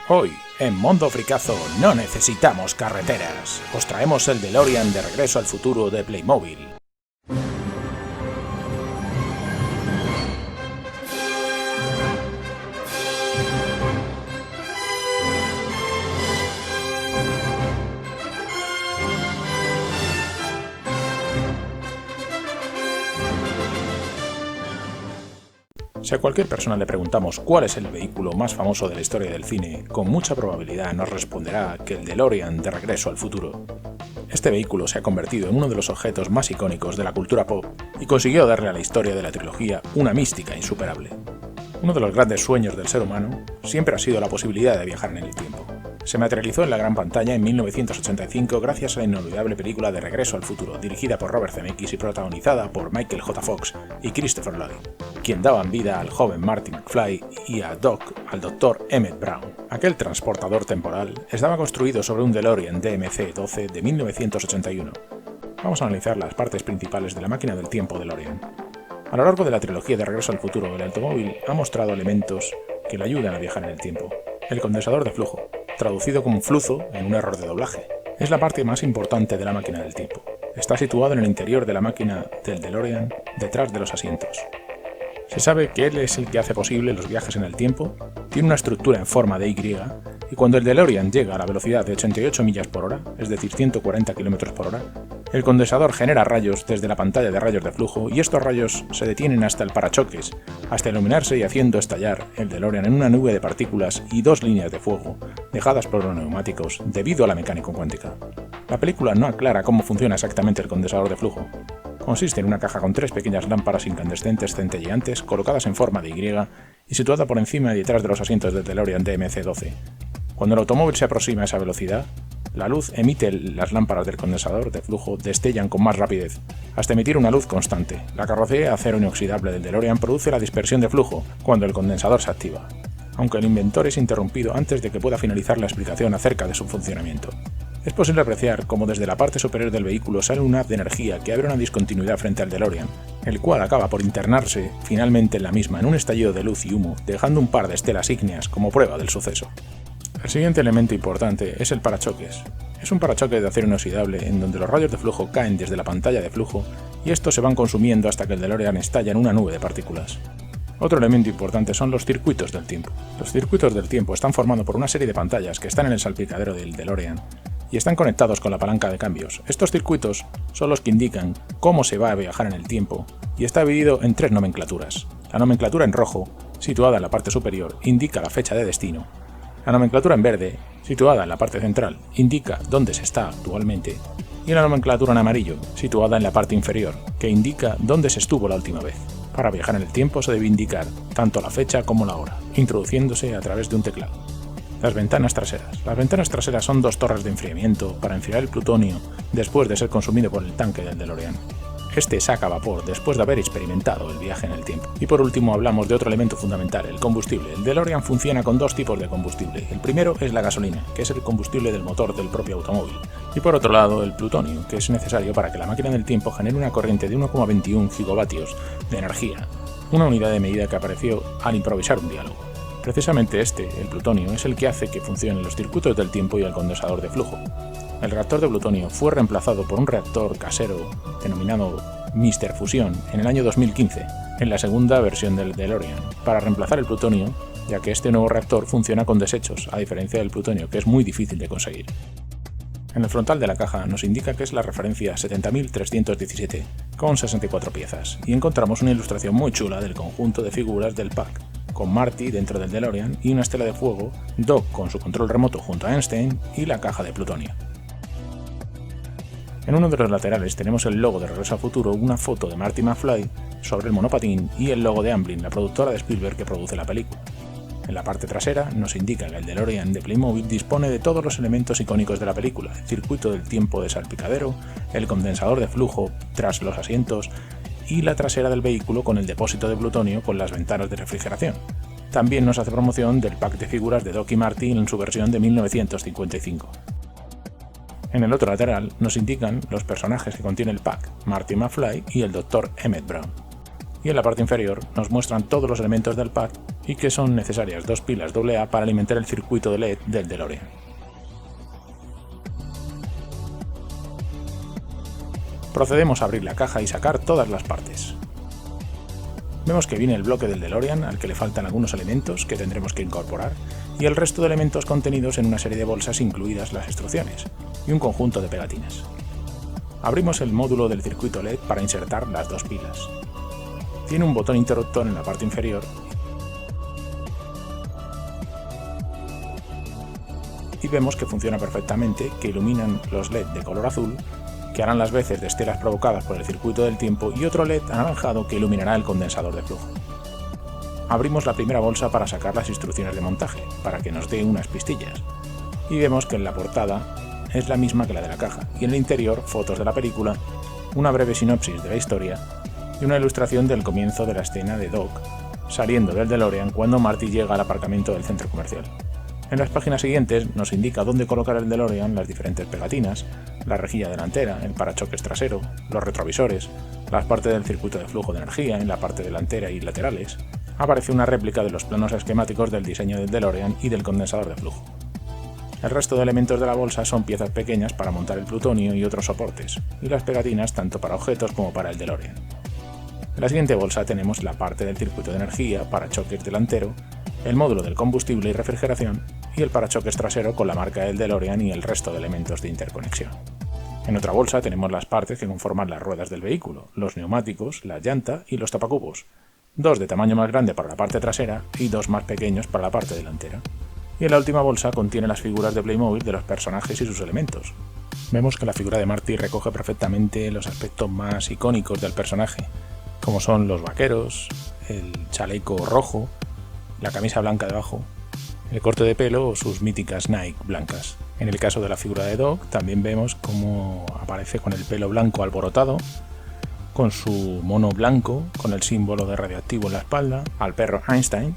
Hoy, en Mundo Fricazo, no necesitamos carreteras. Os traemos el DeLorean de Regreso al Futuro de Playmobil. Si a cualquier persona le preguntamos cuál es el vehículo más famoso de la historia del cine, con mucha probabilidad nos responderá que el DeLorean de Regreso al Futuro. Este vehículo se ha convertido en uno de los objetos más icónicos de la cultura pop y consiguió darle a la historia de la trilogía una mística insuperable. Uno de los grandes sueños del ser humano siempre ha sido la posibilidad de viajar en el tiempo. Se materializó en la gran pantalla en 1985 gracias a la inolvidable película de Regreso al Futuro, dirigida por Robert Zemeckis y protagonizada por Michael J. Fox y Christopher Lloyd, quien daban vida al joven Marty McFly y a Doc, al Dr. Emmett Brown. Aquel transportador temporal estaba construido sobre un DeLorean DMC-12 de 1981. Vamos a analizar las partes principales de la máquina del tiempo DeLorean. A lo largo de la trilogía de Regreso al Futuro, el automóvil ha mostrado elementos que le ayudan a viajar en el tiempo. El condensador de flujo, traducido como flujo en un error de doblaje, es la parte más importante de la máquina del tiempo. Está situado en el interior de la máquina del DeLorean, detrás de los asientos. Se sabe que él es el que hace posible los viajes en el tiempo, tiene una estructura en forma de Y, y cuando el DeLorean llega a la velocidad de 88 millas por hora, es decir, 140 km por hora, el condensador genera rayos desde la pantalla de rayos de flujo y estos rayos se detienen hasta el parachoques, hasta iluminarse y haciendo estallar el DeLorean en una nube de partículas y dos líneas de fuego dejadas por los neumáticos debido a la mecánica cuántica. La película no aclara cómo funciona exactamente el condensador de flujo. Consiste en una caja con tres pequeñas lámparas incandescentes centelleantes colocadas en forma de Y situada por encima y detrás de los asientos del DeLorean DMC-12. Cuando el automóvil se aproxima a esa velocidad, la luz emite las lámparas del condensador de flujo destellan con más rapidez, hasta emitir una luz constante. La carrocería de acero inoxidable del DeLorean produce la dispersión de flujo cuando el condensador se activa, aunque el inventor es interrumpido antes de que pueda finalizar la explicación acerca de su funcionamiento. Es posible apreciar cómo desde la parte superior del vehículo sale un haz de energía que abre una discontinuidad frente al DeLorean, el cual acaba por internarse finalmente en la misma en un estallido de luz y humo, dejando un par de estelas ígneas como prueba del suceso. El siguiente elemento importante es el parachoques. Es un parachoques de acero inoxidable en donde los rayos de flujo caen desde la pantalla de flujo y estos se van consumiendo hasta que el DeLorean estalla en una nube de partículas. Otro elemento importante son los circuitos del tiempo. Los circuitos del tiempo están formados por una serie de pantallas que están en el salpicadero del DeLorean y están conectados con la palanca de cambios. Estos circuitos son los que indican cómo se va a viajar en el tiempo y está dividido en tres nomenclaturas. La nomenclatura en rojo, situada en la parte superior, indica la fecha de destino. La nomenclatura en verde, situada en la parte central, indica dónde se está actualmente. Y la nomenclatura en amarillo, situada en la parte inferior, que indica dónde se estuvo la última vez. Para viajar en el tiempo se debe indicar tanto la fecha como la hora, introduciéndose a través de un teclado. Las ventanas traseras. Las ventanas traseras son dos torres de enfriamiento para enfriar el plutonio después de ser consumido por el tanque del DeLorean. Este saca vapor después de haber experimentado el viaje en el tiempo. Y por último hablamos de otro elemento fundamental, el combustible. El DeLorean funciona con dos tipos de combustible. El primero es la gasolina, que es el combustible del motor del propio automóvil. Y por otro lado, el plutonio, que es necesario para que la máquina del tiempo genere una corriente de 1,21 gigavatios de energía, una unidad de medida que apareció al improvisar un diálogo. Precisamente el plutonio, es el que hace que funcionen los circuitos del tiempo y el condensador de flujo. El reactor de plutonio fue reemplazado por un reactor casero denominado Mr. Fusión en el año 2015, en la segunda versión del DeLorean, para reemplazar el plutonio, ya que este nuevo reactor funciona con desechos, a diferencia del plutonio, que es muy difícil de conseguir. En el frontal de la caja nos indica que es la referencia 70.317, con 64 piezas, y encontramos una ilustración muy chula del conjunto de figuras del pack, con Marty dentro del DeLorean y una estela de fuego, Doc con su control remoto junto a Einstein y la caja de plutonio. En uno de los laterales tenemos el logo de Regreso al Futuro, una foto de Marty McFly sobre el monopatín y el logo de Amblin, la productora de Spielberg que produce la película. En la parte trasera nos indica que el DeLorean de Playmobil dispone de todos los elementos icónicos de la película, el circuito del tiempo de salpicadero, el condensador de flujo tras los asientos y la trasera del vehículo con el depósito de plutonio con las ventanas de refrigeración. También nos hace promoción del pack de figuras de Doc y Marty en su versión de 1955. En el otro lateral nos indican los personajes que contiene el pack, Marty McFly y el Dr. Emmett Brown. Y en la parte inferior nos muestran todos los elementos del pack y que son necesarias 2 pilas AA para alimentar el circuito de LED del DeLorean. Procedemos a abrir la caja y sacar todas las partes. Vemos que viene el bloque del DeLorean, al que le faltan algunos elementos que tendremos que incorporar, y el resto de elementos contenidos en una serie de bolsas, incluidas las instrucciones, y un conjunto de pegatinas. Abrimos el módulo del circuito LED para insertar las 2 pilas. Tiene un botón interruptor en la parte inferior y vemos que funciona perfectamente, que iluminan los LED de color azul, que harán las veces de estelas provocadas por el circuito del tiempo, y otro LED anaranjado que iluminará el condensador de flujo. Abrimos la primera bolsa para sacar las instrucciones de montaje, para que nos dé unas pistillas, y vemos que en la portada es la misma que la de la caja, y en el interior fotos de la película, una breve sinopsis de la historia y una ilustración del comienzo de la escena de Doc saliendo del DeLorean cuando Marty llega al aparcamiento del centro comercial. En las páginas siguientes nos indica dónde colocar el DeLorean, las diferentes pegatinas, la rejilla delantera, el parachoques trasero, los retrovisores, las partes del circuito de flujo de energía en la parte delantera y laterales. Aparece una réplica de los planos esquemáticos del diseño del DeLorean y del condensador de flujo. El resto de elementos de la bolsa son piezas pequeñas para montar el plutonio y otros soportes, y las pegatinas tanto para objetos como para el DeLorean. En la siguiente bolsa tenemos la parte del circuito de energía, parachoques delantero, el módulo del combustible y refrigeración, y el parachoques trasero con la marca del DeLorean y el resto de elementos de interconexión. En otra bolsa tenemos las partes que conforman las ruedas del vehículo, los neumáticos, la llanta y los tapacubos, 2 de tamaño más grande para la parte trasera y 2 más pequeños para la parte delantera. Y en la última bolsa contiene las figuras de Playmobil de los personajes y sus elementos. Vemos que la figura de Marty recoge perfectamente los aspectos más icónicos del personaje, como son los vaqueros, el chaleco rojo, la camisa blanca debajo, el corte de pelo o sus míticas Nike blancas. En el caso de la figura de Doc también vemos cómo aparece con el pelo blanco alborotado, con su mono blanco, con el símbolo de radioactivo en la espalda, al perro Einstein,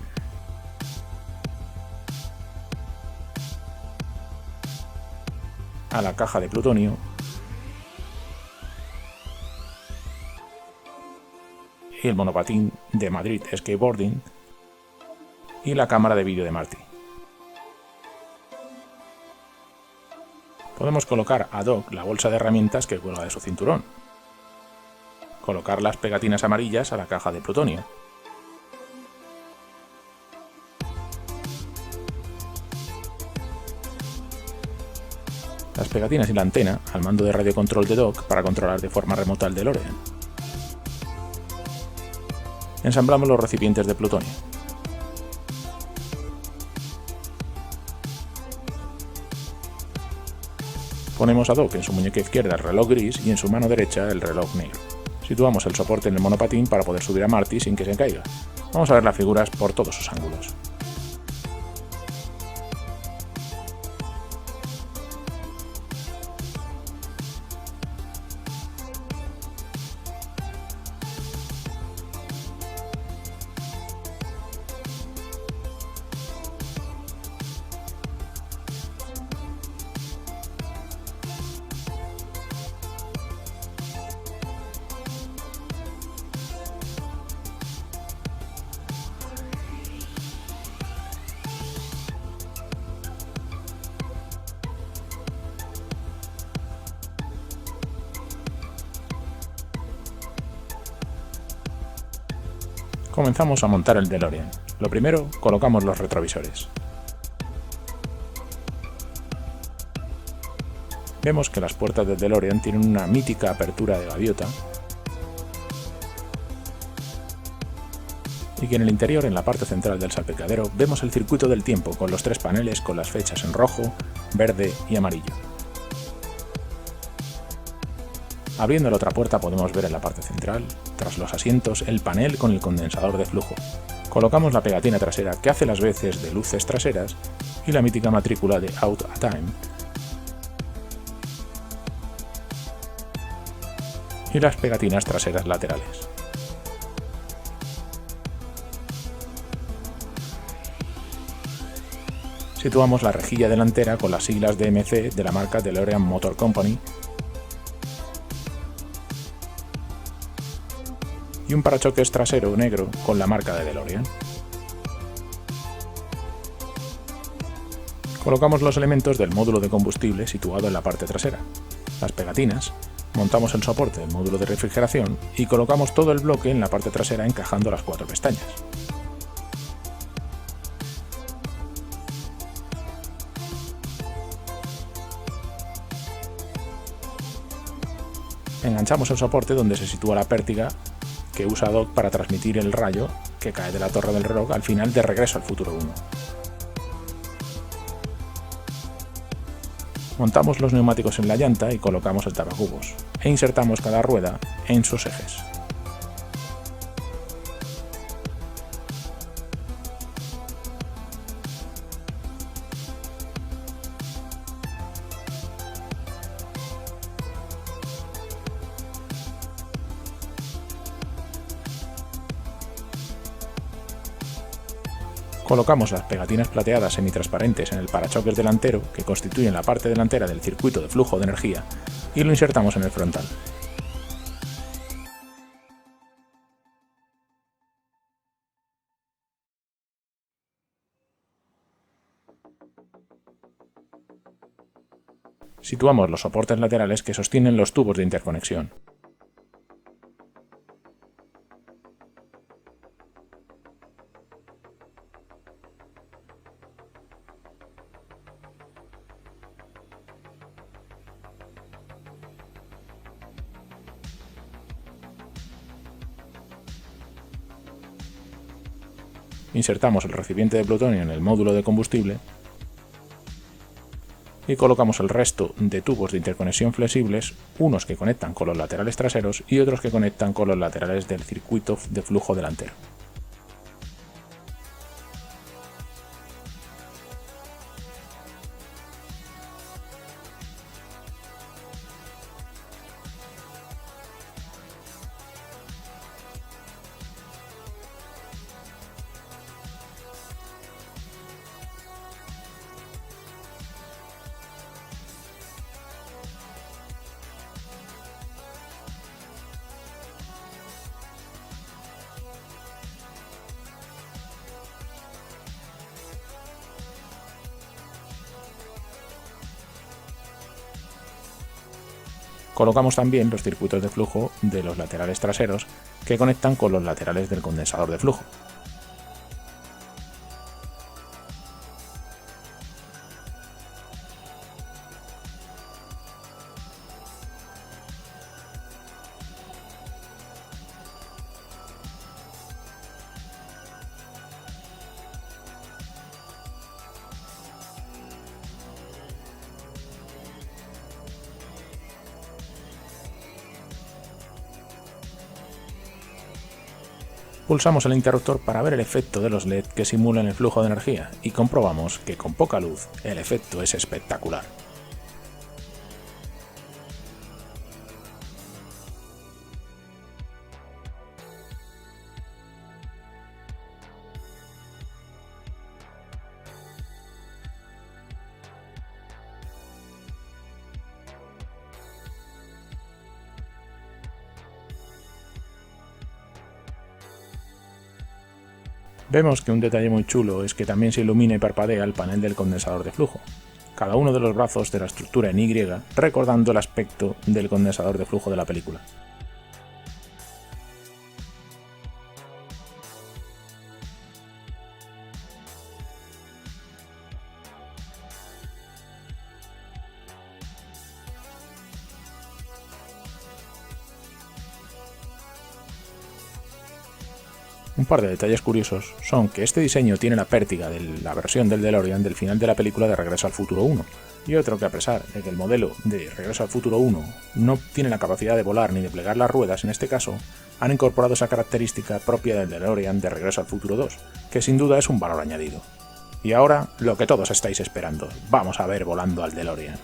a la caja de plutonio y el monopatín de Madrid Skateboarding y la cámara de vídeo de Marty. Podemos colocar a Doc la bolsa de herramientas que cuelga de su cinturón, colocar las pegatinas amarillas a la caja de plutonio, las pegatinas y la antena al mando de radiocontrol de Doc para controlar de forma remota el DeLorean. Ensamblamos los recipientes de plutonio. Ponemos a Doc en su muñeca izquierda el reloj gris y en su mano derecha el reloj negro. Situamos el soporte en el monopatín para poder subir a Marty sin que se caiga. Vamos a ver las figuras por todos sus ángulos. Comenzamos a montar el DeLorean. Lo primero, colocamos los retrovisores. Vemos que las puertas del DeLorean tienen una mítica apertura de gaviota y que en el interior, en la parte central del salpicadero, vemos el circuito del tiempo con los 3 paneles con las fechas en rojo, verde y amarillo. Abriendo la otra puerta podemos ver en la parte central, tras los asientos, el panel con el condensador de flujo. Colocamos la pegatina trasera que hace las veces de luces traseras y la mítica matrícula de Out a Time. Y las pegatinas traseras laterales. Situamos la rejilla delantera con las siglas de MC de la marca DeLorean Motor Company y un parachoques trasero negro con la marca de DeLorean. Colocamos los elementos del módulo de combustible situado en la parte trasera, las pegatinas, montamos el soporte del módulo de refrigeración y colocamos todo el bloque en la parte trasera encajando las 4 pestañas. Enganchamos el soporte donde se sitúa la pértiga que usa Doc para transmitir el rayo que cae de la torre del reloj al final de Regreso al Futuro 1. Montamos los neumáticos en la llanta y colocamos el tapacubos, e insertamos cada rueda en sus ejes. Colocamos las pegatinas plateadas semitransparentes en el parachoques delantero que constituyen la parte delantera del circuito de flujo de energía y lo insertamos en el frontal. Situamos los soportes laterales que sostienen los tubos de interconexión. Insertamos el recipiente de plutonio en el módulo de combustible y colocamos el resto de tubos de interconexión flexibles, unos que conectan con los laterales traseros y otros que conectan con los laterales del circuito de flujo delantero. Colocamos también los circuitos de flujo de los laterales traseros que conectan con los laterales del condensador de flujo. Pulsamos el interruptor para ver el efecto de los LED que simulan el flujo de energía y comprobamos que con poca luz el efecto es espectacular. Vemos que un detalle muy chulo es que también se ilumina y parpadea el panel del condensador de flujo, cada uno de los brazos de la estructura en Y recordando el aspecto del condensador de flujo de la película. Un par de detalles curiosos son que este diseño tiene la pértiga de la versión del DeLorean del final de la película de Regreso al Futuro 1, y otro que a pesar de que el modelo de Regreso al Futuro 1 no tiene la capacidad de volar ni de plegar las ruedas en este caso, han incorporado esa característica propia del DeLorean de Regreso al Futuro 2, que sin duda es un valor añadido. Y ahora, lo que todos estáis esperando, vamos a ver volando al DeLorean.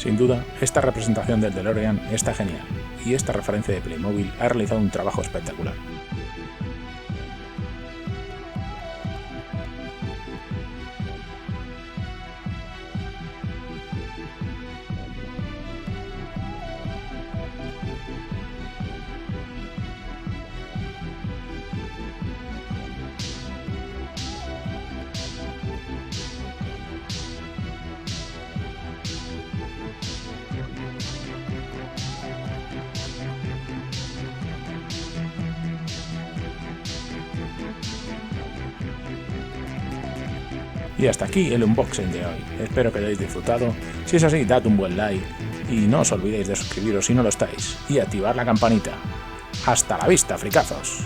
Sin duda, esta representación del DeLorean está genial, y esta referencia de Playmobil ha realizado un trabajo espectacular. Y hasta aquí el unboxing de hoy, espero que hayáis disfrutado. Si es así, dad un buen like y no os olvidéis de suscribiros si no lo estáis y activar la campanita. ¡Hasta la vista, fricazos!